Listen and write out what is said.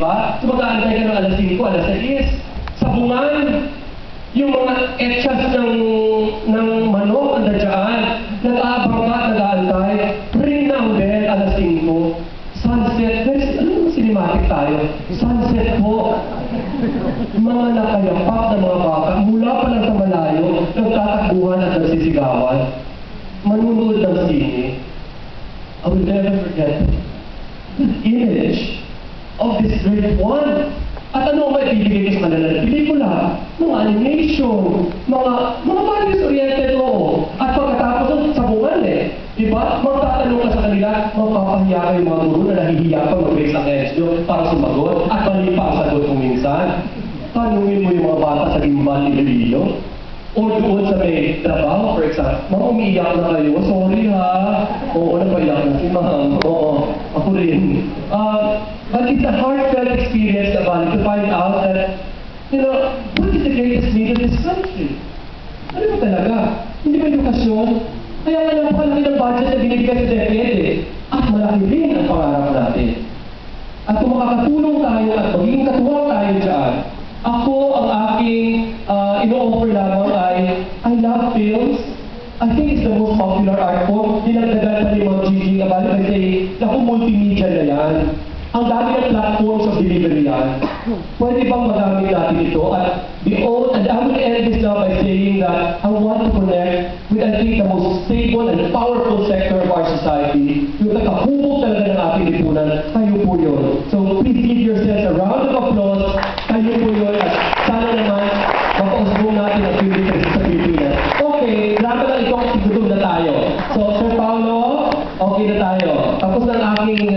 Diba? So mag-aantay ka ng alas 5, alas 6. Sabungan, yung mga etchas ng manok ang dadyaan, nag-aabang ka, nag-aantay, ring na ang bell, alas 5. Sunset, guys, ano cinematic tayo? Sunset po. Mga nakayapak na mga bata, mula pa lang sa malayo, nagtatakbuhan at nagsisigawan, manunood ng sine. I will never forget the image of this great one. At ano ang maibibigay ko sa kanila ng pelikula? Mga animation, mga values-oriented oo. At pagkatapos sabungan diba? Magtatanong ka sa kanila, mapapahiya kayo mga guru na nahihiya pa mag-raise ang edge nyo para sumagot at mali pa ang sagot mo minsan. Tanungin mo yung mga bata sa gimbal ni Lililo. O doon sa may trabaho, for example, mga umiiyak na kayo, sorry ha, oo, napaiyak na si ma'am, oo, ako rin. But it's a heartfelt experience about to find out that, what is the greatest need of this country? Ano ba talaga? Hindi ba edukasyon? Kaya nga napakalaki ng budget na binibigay sa DepEd at malaki rin ang pangarap natin. At kung makakatulong tayo at magiging katuwang tayo dyan, ako ang aking ino-offer lamang ay I love films. I think it's the most popular art form. Dinagdagan pa ni Ma'am Gigi about it by saying, naku, multimedia na yan. Ang dami ng platforms of delivery yan. Pwede bang magamit natin ito? And I will end this now by saying that I want to connect with, I think, the most stable and powerful sector of our society. Yung nakahubog talaga ng ating lipunan, kayo po yun. So please give yourselves a round of applause. Kayo po yun. At sana naman, mapausbong natin ang Pilipinas sa Pilipinas. Okay, grabe lang itong sigudog na tayo. So, Sir Paolo, okay na tayo. Tapos ng aking